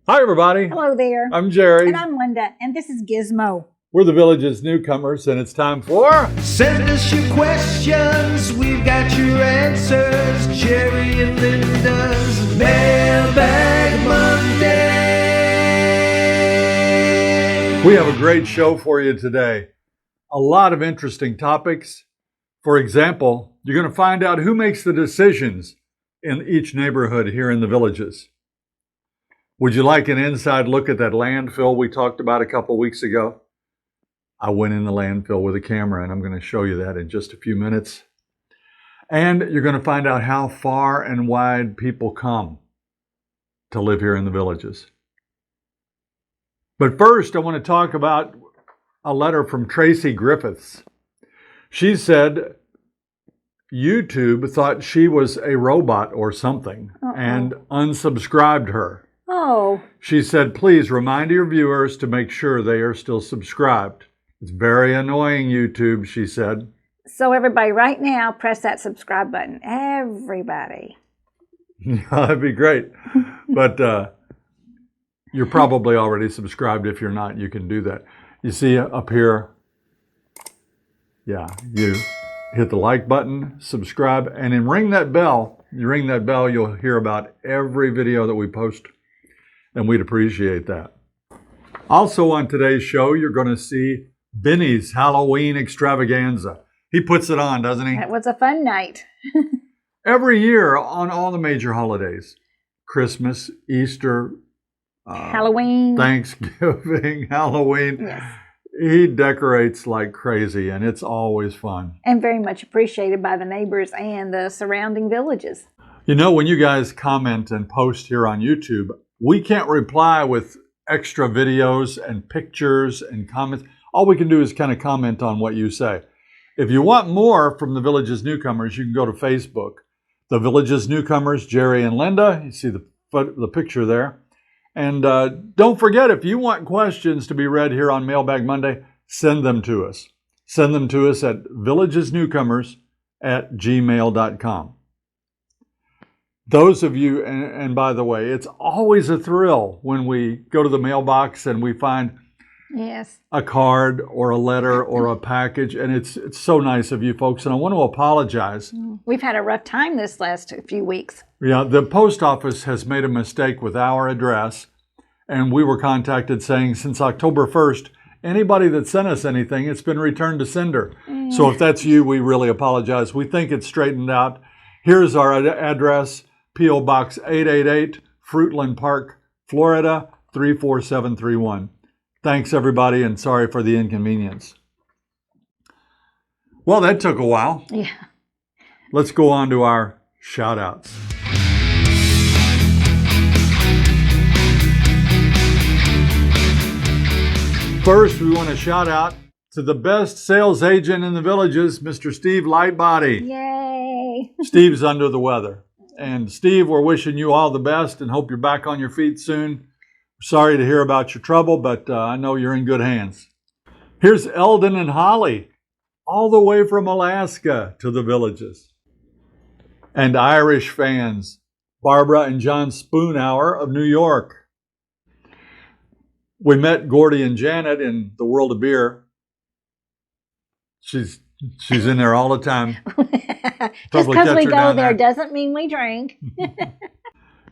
Hi, everybody. Hello there. I'm Jerry. And I'm Linda, and this is Gizmo. We're the Village's Newcomers, and it's time for... Send us your questions, we've got your answers. Jerry and Linda's Mailbag Monday. We have a great show for you today. A lot of interesting topics. For example, you're going to find out who makes the decisions in each neighborhood here in the Villages. Would you like an inside look at that landfill we talked about a couple weeks ago? I went in the landfill with a camera, and I'm going to show you that in just a few minutes. And you're going to find out how far and wide people come to live here in the Villages. But first, I want to talk about a letter from Tracy Griffiths. She said YouTube thought she was a robot or something and unsubscribed her. Oh. She said, please remind your viewers to make sure they are still subscribed. It's very annoying, YouTube, she said. So everybody right now, press that subscribe button. Everybody. That'd be great. But you're probably already subscribed. If you're not, you can do that. You see up here, yeah, you hit the like button, subscribe, and then ring that bell. You ring that bell, you'll hear about every video that we post, and we'd appreciate that. Also on today's show, you're going to see Benny's Halloween extravaganza. He puts it on, doesn't he? That was a fun night. Every year on all the major holidays, Christmas, Easter, Halloween. Thanksgiving, Halloween. Yes. He decorates like crazy, and it's always fun. And very much appreciated by the neighbors and the surrounding villages. You know, when you guys comment and post here on YouTube, we can't reply with extra videos and pictures and comments. All we can do is kind of comment on what you say. If you want more from the Village's Newcomers, you can go to Facebook. The Village's Newcomers, Jerry and Linda. You see the picture there. And don't forget, if you want questions to be read here on Mailbag Monday, send them to us. Send them to us at villagesnewcomers@gmail.com. Those of you, and by the way, it's always a thrill when we go to the mailbox and we find a card or a letter or a package, and it's so nice of you folks, and I want to apologize. We've had a rough time this last few weeks. Yeah, the post office has made a mistake with our address, and we were contacted saying since October 1st, anybody that sent us anything, it's been returned to sender. So if that's you, we really apologize. We think it's straightened out. Here's our address, P.O.Box 888, Fruitland Park, Florida 34731. Thanks, everybody, and sorry for the inconvenience. Well, that took a while. Yeah. Let's go on to our shout-outs. First, we want to shout out to the best sales agent in the Villages, Mr. Steve Lightbody. Yay. Steve's under the weather. And Steve, we're wishing you all the best and hope you're back on your feet soon. Sorry to hear about your trouble, but I know you're in good hands. Here's Eldon and Holly, all the way from Alaska to the Villages. And Irish fans, Barbara and John Spoonhour of New York. We met Gordy and Janet in the World of Beer. She's in there all the time. Just because we go there doesn't mean we drink.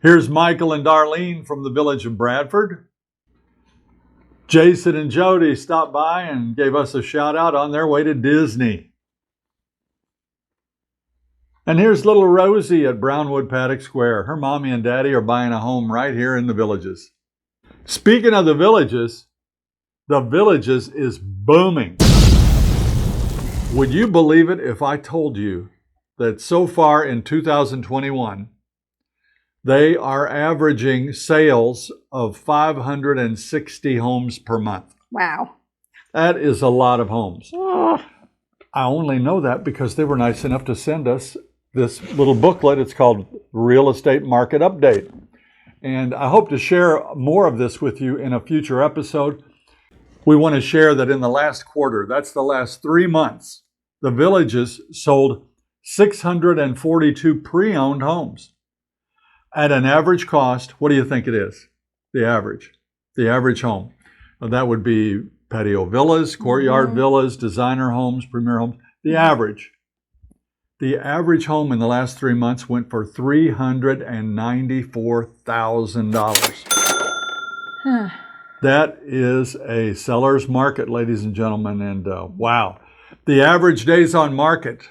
Here's Michael and Darlene from the village of Bradford. Jason and Jody stopped by and gave us a shout out on their way to Disney. And here's little Rosie at Brownwood Paddock Square. Her mommy and daddy are buying a home right here in the Villages. Speaking of the Villages is booming. Would you believe it if I told you that so far in 2021, they are averaging sales of 560 homes per month. Wow. That is a lot of homes. Oh. I only know that because they were nice enough to send us this little booklet. It's called Real Estate Market Update. And I hope to share more of this with you in a future episode. We want to share that in the last quarter, that's the last 3 months, the Villages sold 642 pre-owned homes at an average cost. What do you think it is? The average home. That would be patio villas, courtyard villas, designer homes, premier homes. The average home in the last 3 months went for $394,000. That is a seller's market, ladies and gentlemen, and wow. The average days on market.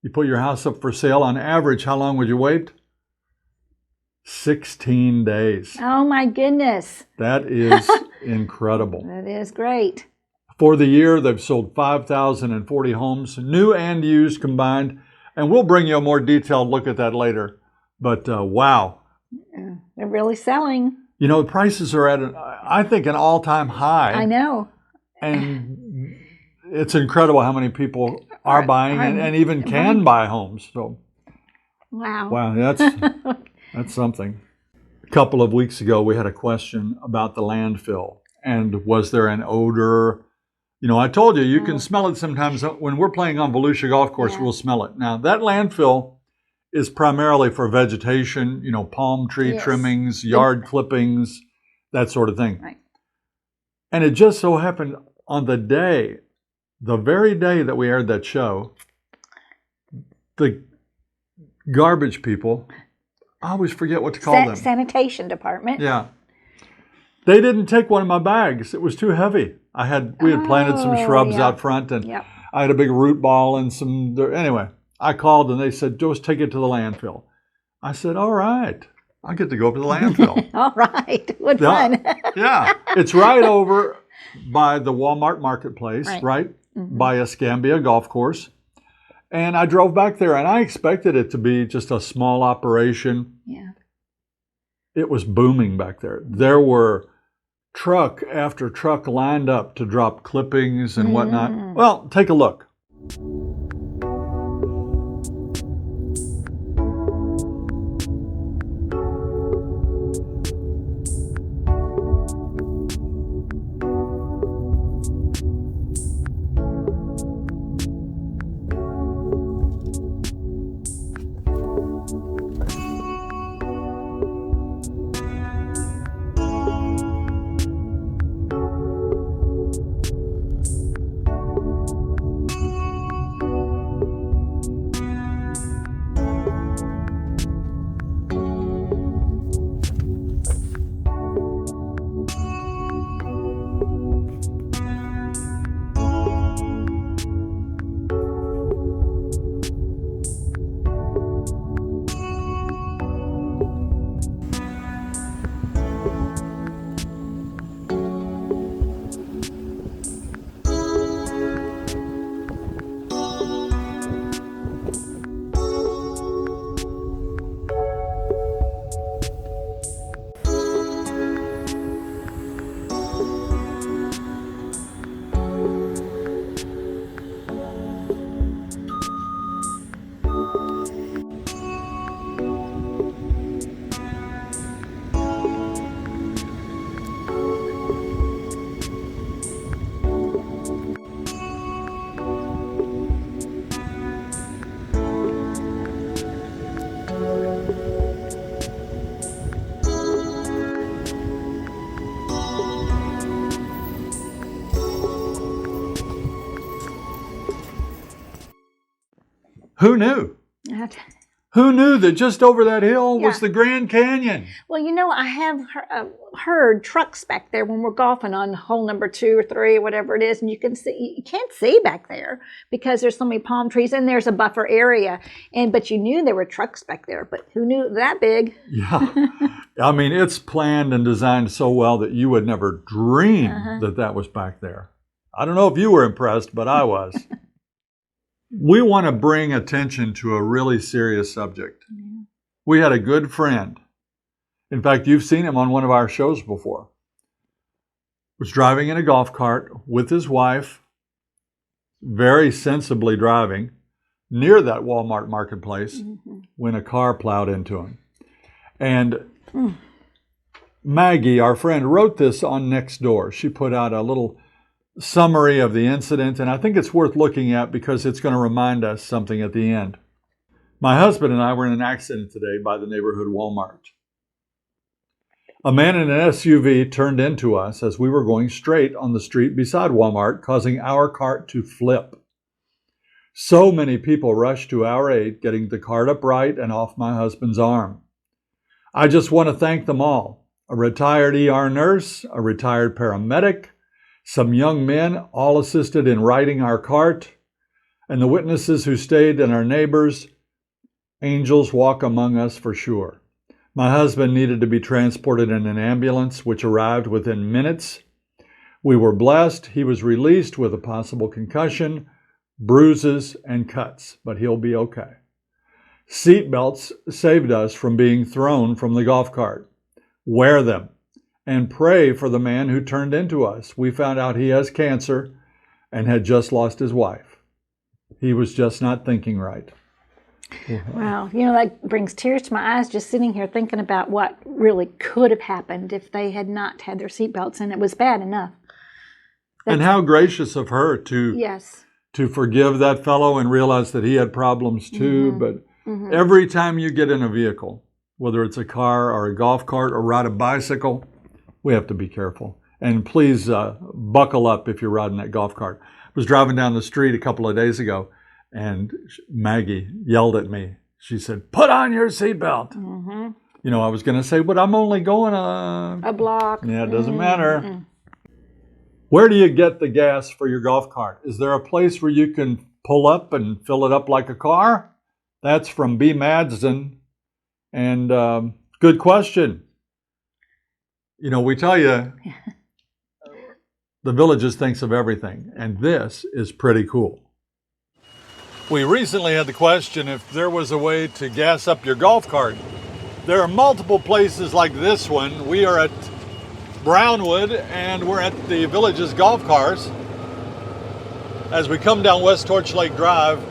You put your house up for sale, on average, how long would you wait? 16 days. Oh my goodness. That is incredible. That is great. For the year, they've sold 5,040 homes, new and used combined. And we'll bring you a more detailed look at that later. But wow. They're really selling. You know, the prices are at, I think, an all-time high. I know. And it's incredible how many people are buying and even can buy homes. So, wow, that's something. A couple of weeks ago, we had a question about the landfill. And was there an odor? You know, I told you, you can smell it sometimes. When we're playing on Volusia Golf Course, we'll smell it. Now, that landfill is primarily for vegetation, you know, palm tree trimmings, yard clippings, that sort of thing. Right. And it just so happened on the very day that we aired that show, the garbage people, I always forget what to call them. Sanitation department. Yeah. They didn't take one of my bags. It was too heavy. We had planted some shrubs out front, and I had a big root ball and some, anyway, I called and they said, just take it to the landfill. I said, all right, I get to go up to the landfill. All right, what fun. Yeah, it's right over by the Walmart marketplace, right? By Escambia Golf Course. And I drove back there and I expected it to be just a small operation. Yeah. It was booming back there. There were truck after truck lined up to drop clippings and whatnot. Well, take a look. Who knew? Who knew that just over that hill was the Grand Canyon? Well, you know, I have heard trucks back there when we're golfing on hole number 2 or 3 or whatever it is, and you can't see back there because there's so many palm trees and there's a buffer area. But you knew there were trucks back there, but who knew that big? Yeah, I mean, it's planned and designed so well that you would never dream that was back there. I don't know if you were impressed, but I was. We want to bring attention to a really serious subject. We had a good friend. In fact, you've seen him on one of our shows before. Was driving in a golf cart with his wife, very sensibly driving, near that Walmart marketplace when a car plowed into him. And Maggie, our friend, wrote this on Nextdoor. She put out a little summary of the incident, and I think it's worth looking at because it's going to remind us something at the end. My husband and I were in an accident today by the neighborhood Walmart. A man in an SUV turned into us as we were going straight on the street beside Walmart, causing our cart to flip. So many people rushed to our aid, getting the cart upright and off my husband's arm. I just want to thank them all. A retired ER nurse, a retired paramedic, some young men, all assisted in righting our cart, and the witnesses who stayed and our neighbors. Angels walk among us for sure. My husband needed to be transported in an ambulance, which arrived within minutes. We were blessed. He was released with a possible concussion, bruises, and cuts, but he'll be okay. Seat belts saved us from being thrown from the golf cart. Wear them and pray for the man who turned into us. We found out he has cancer and had just lost his wife. He was just not thinking right. Wow, that brings tears to my eyes just sitting here thinking about what really could have happened if they had not had their seatbelts, and it was bad enough. And how gracious of her to yes. to forgive that fellow and realize that he had problems too. But every time you get in a vehicle, whether it's a car or a golf cart or ride a bicycle, we have to be careful. And please buckle up if you're riding that golf cart. I was driving down the street a couple of days ago, and Maggie yelled at me. She said, "Put on your seatbelt." I was going to say, but I'm only going a block. Yeah, it doesn't matter. Where do you get the gas for your golf cart? Is there a place where you can pull up and fill it up like a car? That's from B. Madsen. And good question. We tell you, the Villages thinks of everything, and this is pretty cool. We recently had the question if there was a way to gas up your golf cart. There are multiple places like this one. We are at Brownwood, and we're at the Villages golf cars. As we come down West Torch Lake Drive,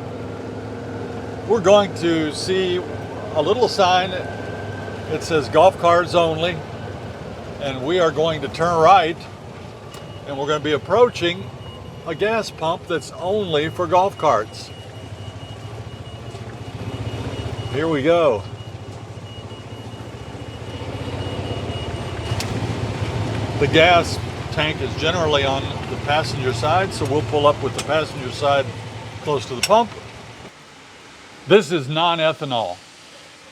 we're going to see a little sign. It says golf cars only, and we are going to turn right, and we're going to be approaching a gas pump that's only for golf carts. Here we go. The gas tank is generally on the passenger side, so we'll pull up with the passenger side close to the pump. This is non-ethanol.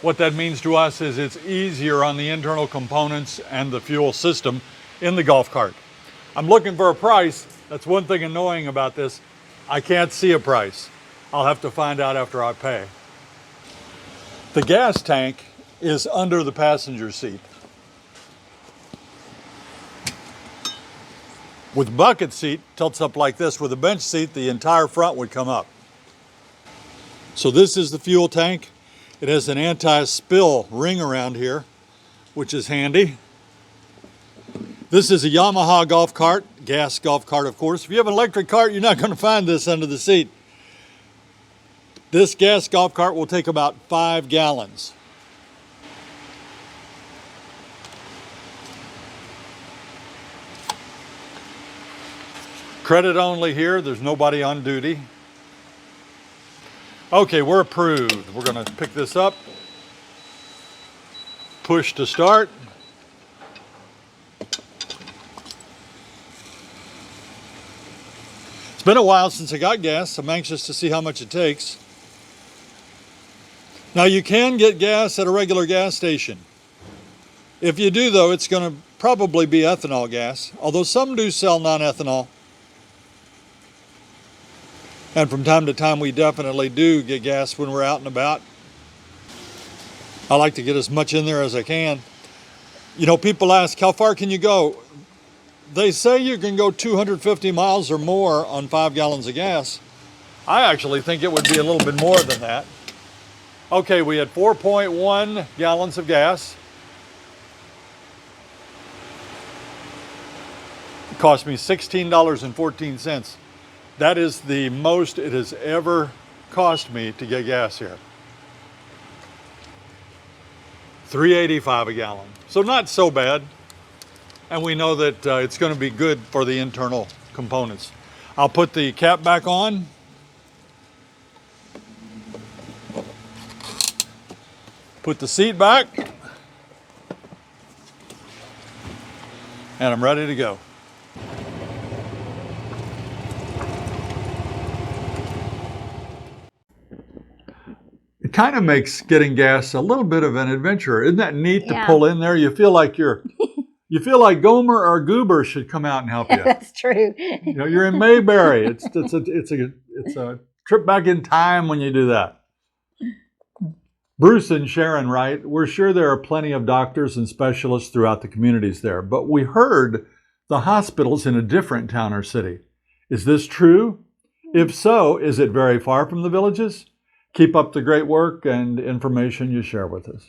What that means to us is it's easier on the internal components and the fuel system in the golf cart. I'm looking for a price. That's one thing annoying about this. I can't see a price. I'll have to find out after I pay. The gas tank is under the passenger seat. With the bucket seat, tilts up like this. With a bench seat, the entire front would come up. So this is the fuel tank. It has an anti-spill ring around here, which is handy. This is a Yamaha golf cart, gas golf cart, of course. If you have an electric cart, you're not going to find this under the seat. This gas golf cart will take about 5 gallons. Credit only here. There's nobody on duty. Okay, we're approved. We're going to pick this up. Push to start. It's been a while since I got gas. I'm anxious to see how much it takes. Now you can get gas at a regular gas station. If you do though, it's going to probably be ethanol gas, although some do sell non-ethanol. And from time to time we definitely do get gas when we're out and about. I like to get as much in there as I can. People ask, how far can you go? They say you can go 250 miles or more on 5 gallons of gas. I actually think it would be a little bit more than that. Okay, we had 4.1 gallons of gas. It cost me $16.14. That is the most it has ever cost me to get gas here. $3.85 a gallon. So not so bad. And we know that it's going to be good for the internal components. I'll put the cap back on. Put the seat back. and I'm ready to go. It kind of makes getting gas a little bit of an adventure. Isn't that neat to pull in there? You feel like you feel like Gomer or Goober should come out and help you. That's true. You know, you're in Mayberry. It's a trip back in time when you do that. Bruce and Sharon write, we're sure there are plenty of doctors and specialists throughout the communities there, but we heard the hospital's in a different town or city. Is this true? If so, is it very far from the villages? Keep up the great work and information you share with us.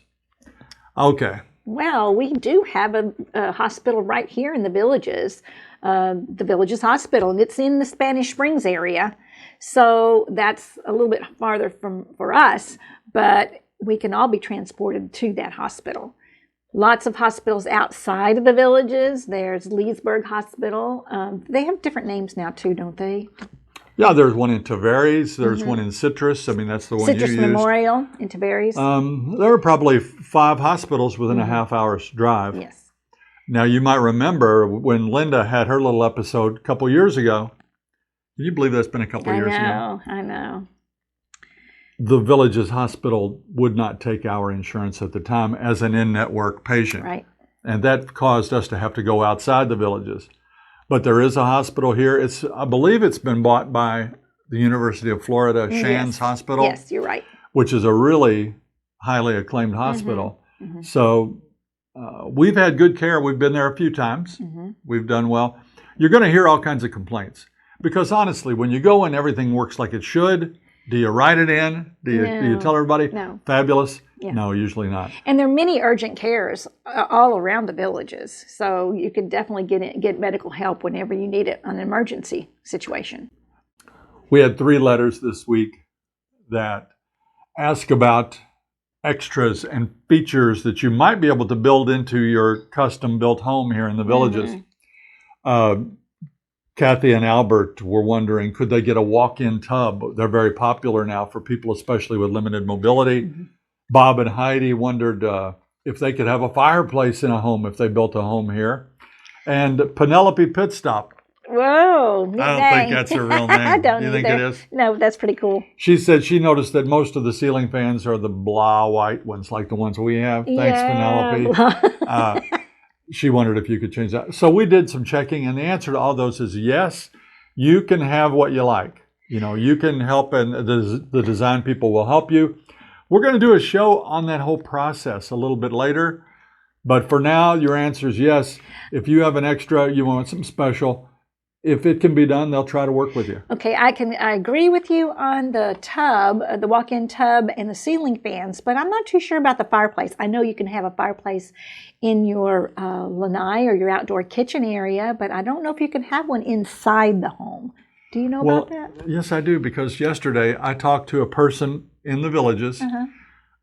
Okay. Well, we do have a hospital right here in the Villages, the Villages Hospital, and it's in the Spanish Springs area. So that's a little bit farther for us, but we can all be transported to that hospital. Lots of hospitals outside of the Villages. There's Leesburg Hospital. They have different names now too, don't they? Yeah, there's one in Tavares. There's one in Citrus. I mean, that's the one Citrus you used. Memorial in Tavares. There are probably 5 hospitals within a half-hour's drive. Yes. Now, you might remember when Linda had her little episode a couple years ago. Can you believe that's been a couple years ago? I know. The Villages Hospital would not take our insurance at the time as an in-network patient. Right. And that caused us to have to go outside the Villages. But there is a hospital here. I believe it's been bought by the University of Florida Shands Hospital. Yes, you're right. Which is a really highly acclaimed hospital. So we've had good care. We've been there a few times. We've done well. You're going to hear all kinds of complaints. Because honestly, when you go and everything works like it should, do you write it in? Do you tell everybody? No. Fabulous? Yeah. No, usually not. And there are many urgent cares all around the Villages. So you can definitely get medical help whenever you need it on an emergency situation. We had 3 letters this week that ask about extras and features that you might be able to build into your custom-built home here in the Villages. Kathy and Albert were wondering, could they get a walk-in tub? They're very popular now for people, especially with limited mobility. Bob and Heidi wondered if they could have a fireplace in a home if they built a home here. And Penelope Pitstop. Whoa, neat I don't name. think that's her real name. I don't You think either. it is? No, that's pretty cool. She said she noticed that most of the ceiling fans are the blah white ones, like the ones we have. Thanks, Penelope. She wondered if you could change that. So we did some checking, and the answer to all those is yes. You can have what you like. You know, you can help, and the design people will help you. We're going to do a show on that whole process a little bit later. But for now, your answer is yes. If you have an extra, you want something special, if it can be done, they'll try to work with you. Okay, I agree with you on the tub, the walk-in tub and the ceiling fans, but I'm not too sure about the fireplace. I know you can have a fireplace in your lanai or your outdoor kitchen area, but I don't know if you can have one inside the home. Do you know about that? Yes, I do, because yesterday I talked to a person in the Villages,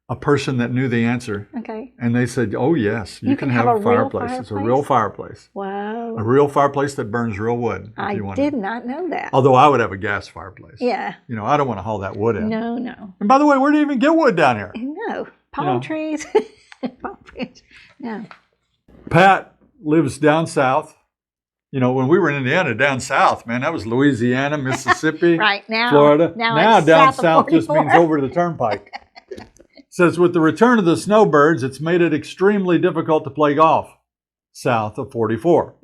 a person that knew the answer. Okay. And they said, oh, yes, you can have a fireplace. It's a real fireplace. Wow. A real fireplace that burns real wood. I did not know that. Although I would have a gas fireplace. Yeah. You know, I don't want to haul that wood in. No. And by the way, where do you even get wood down here? No. Palm trees. Palm trees. No. Pat lives down south. You know, when we were in Indiana, down south, man, that was Louisiana, Mississippi, Right now, Florida. now it's down south just means over the turnpike. Says with the return of the snowbirds, it's made it extremely difficult to play golf south of 44.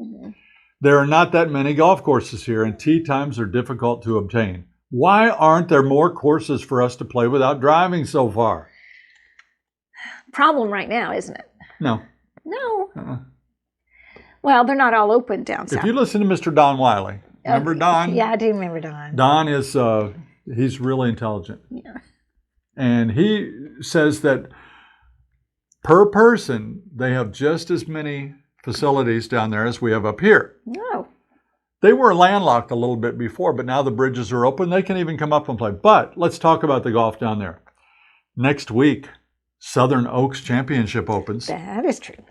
There are not that many golf courses here, and tee times are difficult to obtain. Why aren't there more courses for us to play without driving so far? Problem right now, isn't it? No. No. Well, they're not all open down south. If you listen to Mr. Don Wiley, remember Don? Yeah, I do remember Don. Don is, he's really intelligent. Yeah. And he says that per person, they have just as many facilities down there as we have up here. No. They were landlocked a little bit before, but now the bridges are open. They can even come up and play. But let's talk about the golf down there. Next week, Southern Oaks Championship opens. That is true.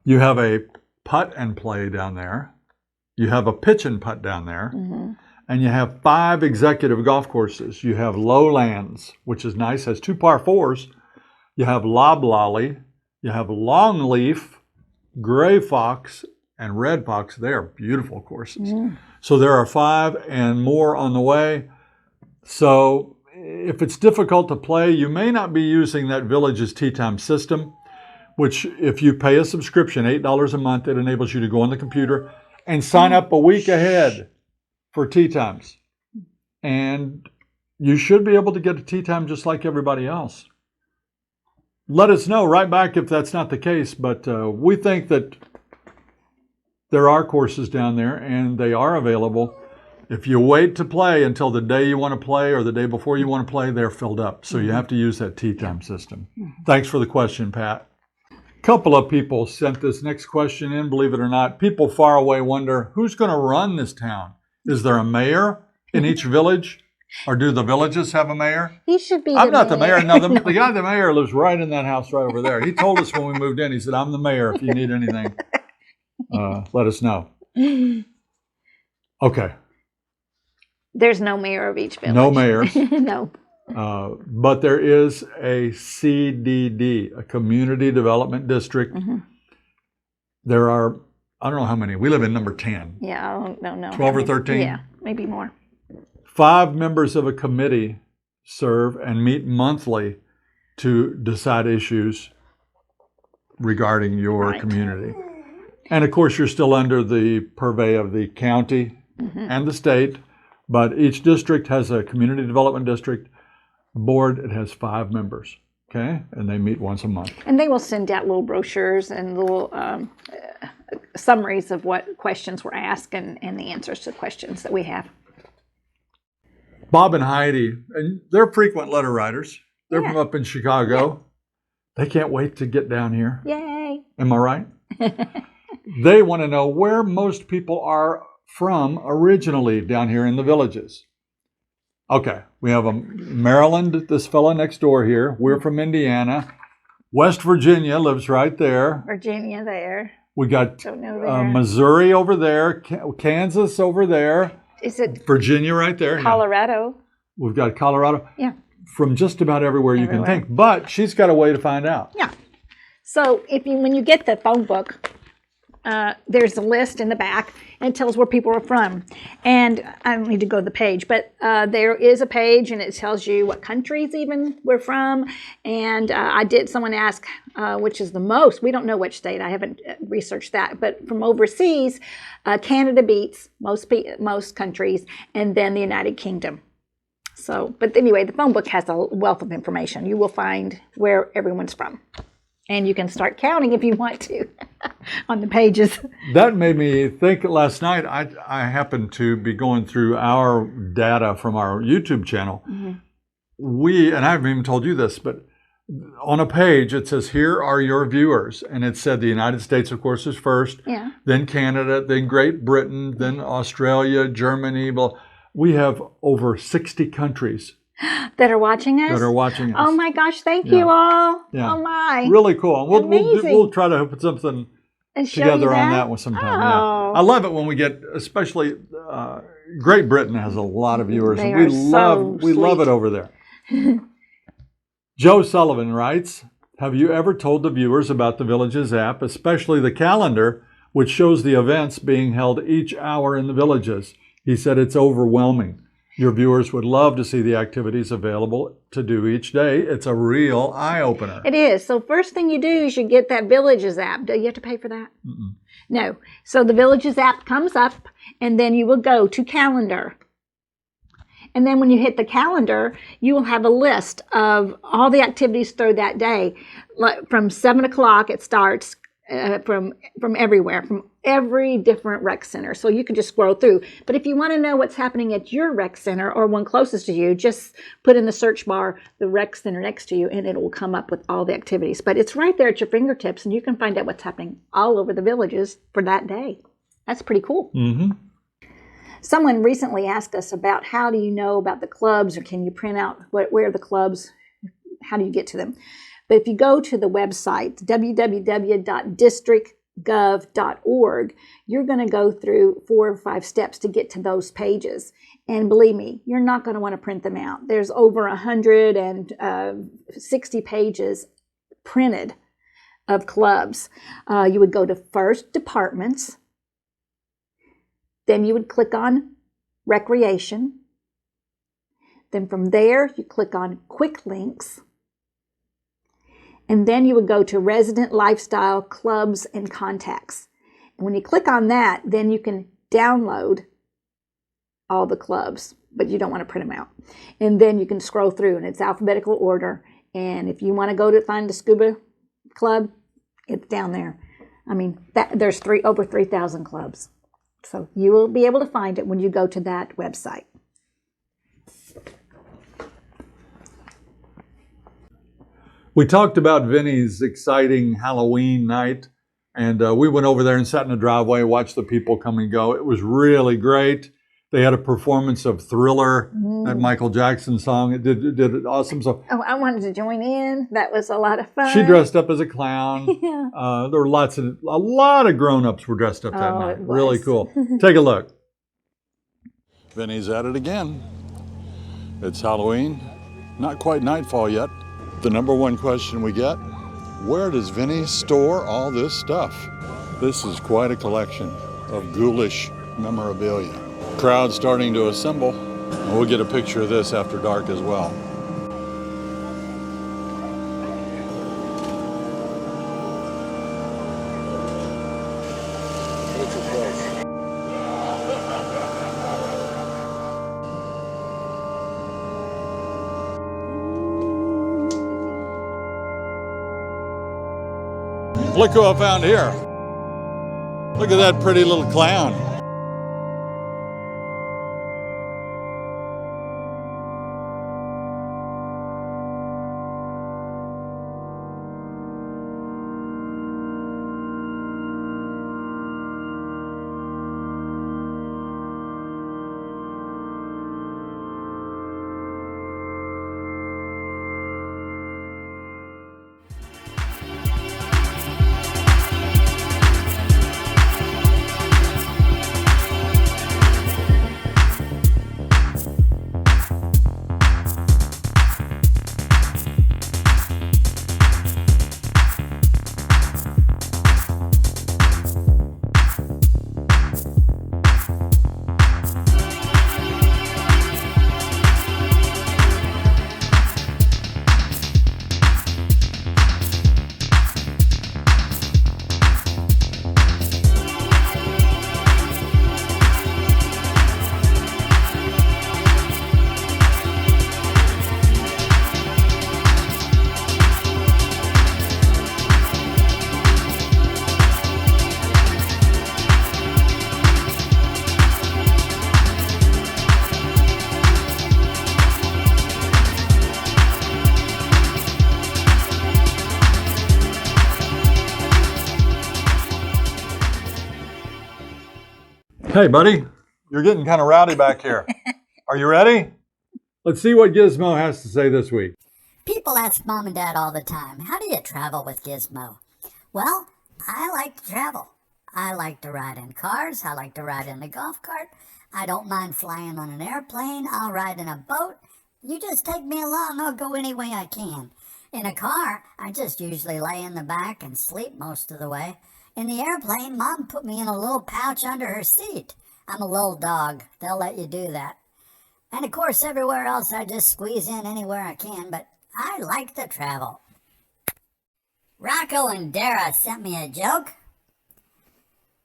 You have a putt and play down there. You have a pitch and putt down there. And you have 5 executive golf courses. You have Lowlands, which is nice, has 2 par 4s. You have Loblolly. You have Longleaf, Gray Fox, and Red Fox. They are beautiful courses. So there are 5 and more on the way. So if it's difficult to play, you may not be using that Villages Tea Time system, which if you pay a subscription, $8 a month, it enables you to go on the computer and sign up a week ahead for tea times. And you should be able to get a tea time just like everybody else. Let us know right back if that's not the case, but we think that there are courses down there and they are available. If you wait to play until the day you want to play or the day before you want to play, they're filled up. So you have to use that tea time system. Thanks for the question, Pat. A couple of people sent this next question in, believe it or not. People far away wonder, who's going to run this town? Is there a mayor in each village? Or do the villages have a mayor? He should be I'm not the mayor. No, No. the guy, the mayor, lives right in that house right over there. He told us when we moved in, he said, I'm the mayor. If you need anything, let us know. Okay. There's no mayor of each village. No mayors. No. But there is a CDD, a Community Development District. There are, I don't know how many. We live in number 10. Yeah, I don't know. 12 or 13? Yeah, maybe more. 5 members of a committee serve and meet monthly to decide issues regarding your community. And of course, you're still under the purvey of the county and the state, but each district has a community development district board. It has 5 members, okay? And they meet once a month. And they will send out little brochures and little summaries of what questions were asked and the answers to questions that we have. Bob and Heidi, and they're frequent letter writers. They're from up in Chicago. They can't wait to get down here. Yay. Am I right? They want to know where most people are from originally down here in the villages. Okay, we have a Maryland, this fella next door here. We're from Indiana. West Virginia lives right there. Virginia there. We got Don't know there. Missouri over there, Kansas over there. Is it Virginia right there. Colorado? We've got Colorado. Yeah. From just about everywhere you can Everywhere. think. But she's got a way to find out. Yeah. So when you get the phone book, there's a list in the back, and it tells where people are from. And I don't need to go to the page, but there is a page, and it tells you what countries even we're from. And someone asked, which is the most. We don't know which state. I haven't researched that. But from overseas, Canada beats most countries, and then the United Kingdom. So, but anyway, the phone book has a wealth of information. You will find where everyone's from. And you can start counting if you want to on the pages. That made me think last night. I happened to be going through our data from our YouTube channel. And I haven't even told you this, but on a page it says, here are your viewers. And it said the United States, of course, is first, then Canada, then Great Britain, then Australia, Germany. Well, we have over 60 countries that are watching us? Oh my gosh, thank you all. Yeah. Oh my. Really cool. Amazing. We'll try to put something together on that one sometime. Oh. Yeah. I love it when we get, especially Great Britain has a lot of viewers. They and we are love it over there. Joe Sullivan writes, have you ever told the viewers about the Villages app, especially the calendar, which shows the events being held each hour in the villages? He said it's overwhelming. Your viewers would love to see the activities available to do each day. It's a real eye-opener. It is. So first thing you do is you get that Villages app. Do you have to pay for that? No. So the Villages app comes up, and then you will go to calendar. And then when you hit the calendar, you will have a list of all the activities through that day. Like from 7 o'clock, it starts from everywhere, from every different rec center. So you can just scroll through. But if you want to know what's happening at your rec center or one closest to you, just put in the search bar the rec center next to you, and it will come up with all the activities. But it's right there at your fingertips, and you can find out what's happening all over the villages for that day. That's pretty cool. Someone recently asked us about how do you know about the clubs, or can you print out where are the clubs, how do you get to them? But if you go to the website, www.districtgov.org, you're going to go through 4 or 5 steps to get to those pages. And believe me, you're not going to want to print them out. There's over 160 pages printed of clubs. You would go to first departments, Then you would click on Recreation. Then from there, you click on Quick Links. And then you would go to Resident Lifestyle Clubs and Contacts. And when you click on that, then you can download all the clubs, but you don't want to print them out. And then you can scroll through, and it's alphabetical order. And if you want to go to find the scuba club, it's down there. I mean, there's over 3,000 clubs. So you will be able to find it when you go to that website. We talked about Vinny's exciting Halloween night, and we went over there and sat in the driveway, watched the people come and go. It was really great. They had a performance of Thriller, that Michael Jackson song. It did it awesome. So I wanted to join in. That was a lot of fun. she dressed up as a clown. Yeah. There were a lot of grown-ups were dressed up that night. It was. Really cool. Take a look. Vinny's at it again. It's Halloween. Not quite nightfall yet. The number one question we get, where does Vinny store all this stuff? This is quite a collection of ghoulish memorabilia. Crowd starting to assemble. And we'll get a picture of this after dark as well. Look who I found here. Look at that pretty little clown. Hey, buddy, you're getting kind of rowdy back here. Are you ready? Let's see what Gizmo has to say this week. People ask Mom and Dad all the time, how do you travel with Gizmo? Well, I like to travel. I like to ride in cars. I like to ride in a golf cart. I don't mind flying on an airplane. I'll ride in a boat. You just take me along. I'll go any way I can. In a car, I just usually lay in the back and sleep most of the way. In the airplane, Mom put me in a little pouch under her seat. I'm a little dog. They'll let you do that. And of course, everywhere else, I just squeeze in anywhere I can, but I like to travel. Rocco and Dara sent me a joke.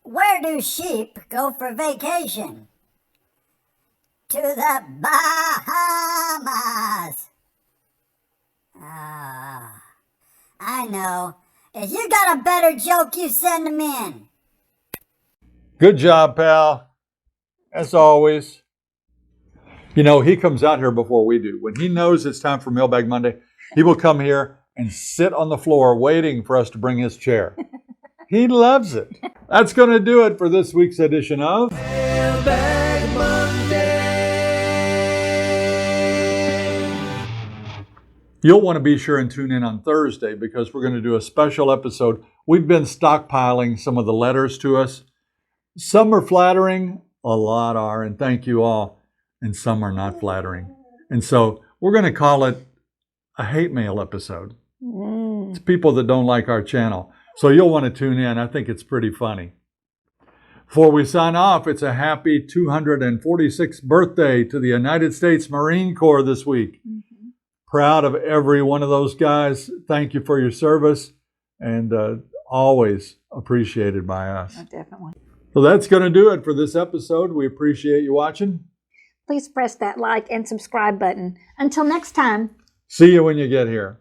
Where do sheep go for vacation? To the Bahamas. I know. If you got a better joke, you send them in. Good job, pal. As always. You know, he comes out here before we do. When he knows it's time for Mailbag Monday, he will come here and sit on the floor waiting for us to bring his chair. He loves it. That's going to do it for this week's edition of Mailbag Monday. You'll want to be sure and tune in on Thursday because we're going to do a special episode. We've been stockpiling some of the letters to us. Some are flattering, a lot are, and thank you all. And some are not flattering. And so we're going to call it a hate mail episode. It's people that don't like our channel. So you'll want to tune in. I think it's pretty funny. Before we sign off, it's a happy 246th birthday to the United States Marine Corps this week. Mm-hmm. Proud of every one of those guys. Thank you for your service, and always appreciated by us. Definitely. So that's going to do it for this episode. We appreciate you watching. Please press that like and subscribe button. Until next time. See you when you get here.